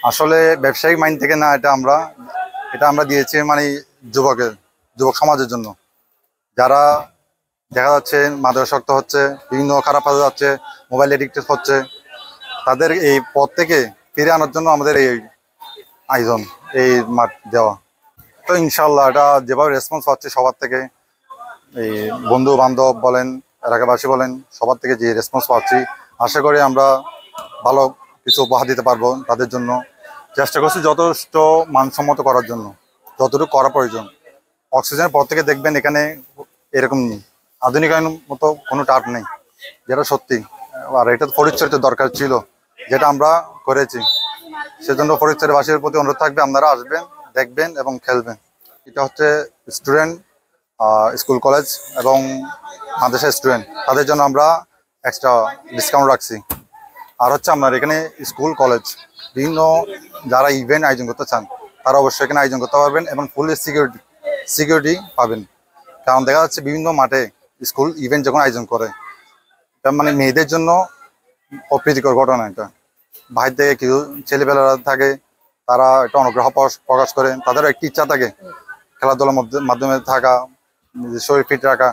আসলে ব্যবসায়িক মাইন্ড থেকে না, এটা আমরা দিয়েছি মানে যুবক সমাজের জন্য, যারা দেখা যাচ্ছে মাদকাসক্ত হচ্ছে, বিভিন্ন খারাপ কাজে যাচ্ছে, মোবাইল এডিক্টেড হচ্ছে, তাদের এই পথ থেকে ফিরে আনার জন্য আমাদের এই আয়োজন, এই মাঠ দেওয়া। তো ইনশাল্লাহ এটা যেভাবে রেসপন্স পাচ্ছে সবার থেকে, এই বন্ধু বান্ধব বলেন, এলাকাবাসী বলেন, সবার থেকে যে রেসপন্স পাচ্ছি, আশা করি আমরা ভালো কিছু উপহার দিতে পারবো তাদের জন্য। চেষ্টা করছি যথেষ্ট মানসম্মত করার জন্য, যতটুকু করা প্রয়োজন। অক্সিজেনের পর থেকে দেখবেন এখানে এরকম আধুনিকায়ন মতো কোনো টার্ফ নেই, যেটা সত্যি। আর এটা পরিচর্যার দরকার ছিল, যেটা আমরা করেছি। সেজন্য পরিচর্যাবাসীর প্রতি অনুরোধ থাকবে, আপনারা আসবেন, দেখবেন এবং খেলবেন। এটা হচ্ছে স্টুডেন্ট, স্কুল কলেজ এবং মাদ্রাসা স্টুডেন্ট, তাদের জন্য আমরা এক্সট্রা ডিসকাউন্ট রাখছি। আর হচ্ছে আপনার এখানে স্কুল কলেজ বিভিন্ন যারা ইভেন্ট আয়োজন করতে চান, তারা অবশ্যই এখানে আয়োজন করতে পারবেন এবং ফুল সিকিউরিটি পাবেন। কারণ দেখা যাচ্ছে বিভিন্ন মাঠে স্কুল ইভেন্ট যখন আয়োজন করে, এটা মানে মেয়েদের জন্য অপ্রীতিকর ঘটনা। এটা বাইরে থেকে কিছু ছেলেবেলারা থাকে, তারা একটা অনুগ্রহ প্রকাশ করে, তাদেরও একটি ইচ্ছা থাকে খেলাধুলার মাধ্যমে থাকা, নিজের শরীর ফিট রাখা।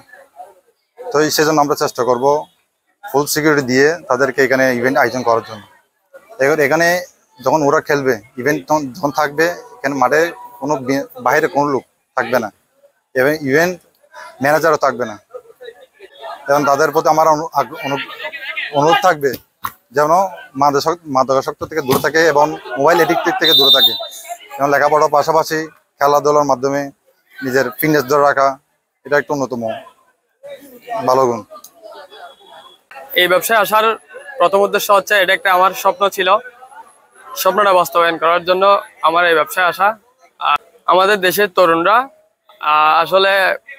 তো সেজন্য আমরা চেষ্টা করব ফুল সিকিউরিটি দিয়ে তাদেরকে এখানে ইভেন্ট আয়োজন করার জন্য। এখানে যখন ওরা খেলবে, ইভেন্ট যখন থাকবে, এখানে মাঠে কোনো বাইরে কোনো লোক থাকবে না এবং ইভেন্ট ম্যানেজারও থাকবে না। এবং তাদের প্রতি আমার অনুরোধ থাকবে যেন মাদকাসক্ত থেকে দূরে থাকে এবং মোবাইল এডিক্টেড থেকে দূরে থাকে, এবং লেখাপড়ার পাশাপাশি খেলাধুলার মাধ্যমে নিজের ফিটনেস ধরে রাখা, এটা একটা অন্যতম ভালো গুণ। এই ব্যবসায় আসার প্রথম উদ্দেশ্য হচ্ছে, এটা একটা আমার স্বপ্ন ছিল, স্বপ্নটা বাস্তবায়ন করার জন্য আমার এই ব্যবসায় আসা। আমাদের দেশের তরুণরা আসলে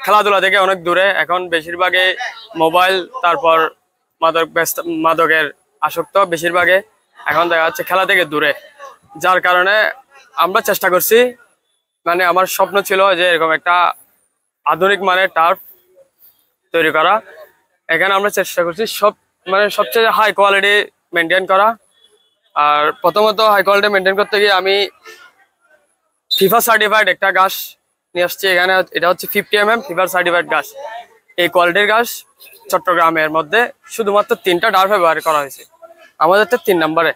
খেলাধুলা থেকে অনেক দূরে, এখন বেশিরভাগই মোবাইল, তারপর মাদকের আসক্ত বেশিরভাগে। এখন দেখা যাচ্ছে খেলা থেকে দূরে, যার কারণে আমরা চেষ্টা করছি, মানে আমার স্বপ্ন ছিল যে এরকম একটা আধুনিক মানের টার্ফ তৈরি করা। এখানে আমরা চেষ্টা করছি সবচেয়ে হাই কোয়ালিটি মেনটেন করা। আর প্রথমত হাই কোয়ালিটি মেনটেন করতে গিয়ে আমি ফিফা সার্টিফাইড একটা ঘাস নিয়ে আসছি এখানে। এটা হচ্ছে 50 mm ফিফা সার্টিফাইড ঘাস। এই কোয়ালিটির ঘাস চট্টগ্রামের মধ্যে শুধুমাত্র 3টা টার্ফ ব্যবহার করা হয়েছে, আমাদের তো 3 নম্বরে।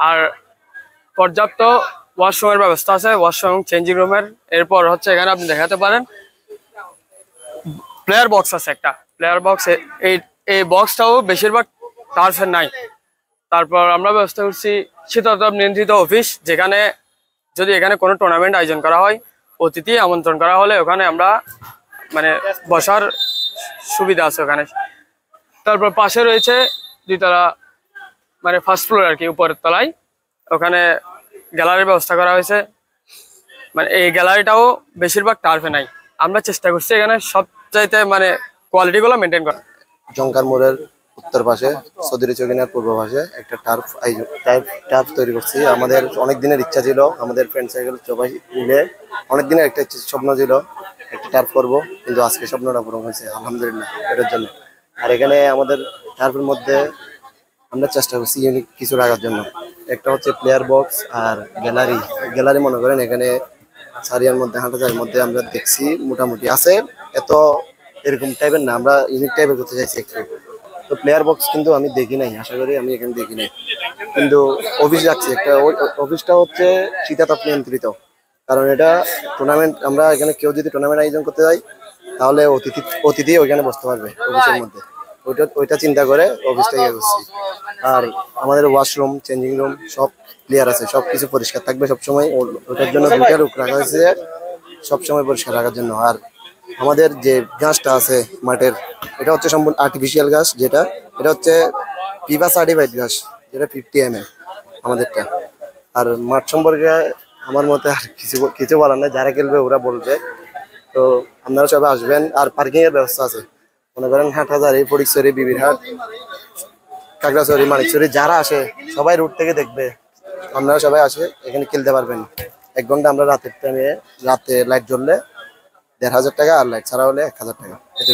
আর পর্যাপ্ত ওয়াশরুমের ব্যবস্থা আছে, ওয়াশরুম এবং চেঞ্জিং রুমের। এরপর হচ্ছে এখানে আপনি দেখাতে পারেন প্লেয়ার বক্স আছে, একটা প্লেয়ার বক্স। এই বক্সটাও বেশিরভাগ টার্ফের নাই। তারপর আমরা ব্যবস্থা করছি শীতাতপ নিয়ন্ত্রিত অফিস, যেখানে যদি এখানে কোনো টুর্নামেন্ট আয়োজন করা হয়, অতিথি আমন্ত্রণ করা হলে ওখানে আমরা মানে বসার সুবিধা আছে ওখানে। তারপর পাশে রয়েছে 2তলা, মানে ফার্স্ট ফ্লোর আর কি, উপরের তলায় ওখানে গ্যালারির ব্যবস্থা করা হয়েছে। মানে এই গ্যালারিটাও বেশিরভাগ টার্ফে নাই। আমরা চেষ্টা করছি এখানে সবচাইতে মানে কোয়ালিটিগুলো মেনটেন করা। জঙ্কার মোড়ের উত্তর পাশে, সৌদি চৌকিনার পূর্ব পাশে একটা টার্ফ তৈরি করছি। আমাদের অনেক দিনের ইচ্ছা ছিল, আমাদের ফ্রেন্ড সার্কেল সবাই মিলে অনেক দিনের একটা স্বপ্ন ছিল একটা টার্ফ করব, কিন্তু আজকে স্বপ্নটা পূরণ হয়েছে আলহামদুলিল্লাহ এটার জন্য। আর এখানে আমাদের টার্ফের মধ্যে আমরা চেষ্টা করছি ইউনিক কিছু রাখার জন্য। একটা হচ্ছে প্লেয়ার বক্স আর গ্যালারি মনে করেন এখানে সারিয়ার মধ্যে, হাঁটাচারির মধ্যে আমরা দেখছি মোটামুটি আছে, এত এরকম টাইপের না, আমরা ইউনিক টাইপের করতে চাইছি একটু। তো প্লেয়ার বক্স কিন্তু আমি দেখি নাই, আশা করি আমি এখানে দেখি নাই, কিন্তু অফিস রাখছি একটা। অফিসটা হচ্ছে শীতাতপ নিয়ন্ত্রিত, কারণ এটা টুর্নামেন্ট, আমরা এখানে কেউ যদি টুর্নামেন্ট আয়োজন করতে যাই তাহলে অতিথি ওইখানে বসতে পারবে অফিসের মধ্যে। ওইটা চিন্তা করে অফিসটা ইয়ে করছি। আর আমাদের ওয়াশরুম, চেঞ্জিং রুম সব ক্লিয়ার আছে, সব কিছু পরিষ্কার থাকবে সবসময়। ওটার জন্য 2টা লোক রাখা হয়েছে সবসময় পরিষ্কার রাখার জন্য। আর আমাদের যে ঘাসটা আছে মাঠের, এটা হচ্ছে সম্পূর্ণ আর্টিফিশিয়াল ঘাস, এটা হচ্ছে ফিফা সার্টিফাইড ঘাস, যেটা 50 mm আমাদেরটা। আর মাঠ সম্পর্কে আমার মতে আর কিছু বলার নাই, যারা খেলবে ওরা বলবে। তো আপনারা সবাই আসবেন। আর পার্কিং এর ব্যবস্থা আছে, মনে করেন হাটহাজারী, ফটিকছড়ি, বিবিরহাট, খাগড়াছড়ি, মানিকছড়ি যারা আসে সবাই রুট থেকে দেখবে, আপনারা সবাই আসে এখানে খেলতে পারবেন। 1 ঘন্টা আমরা রাতের টাইমে, রাতে লাইট জ্বললে 1500 টাকা, আর লাইট ছাড়া হলে 1000 টাকা। এটা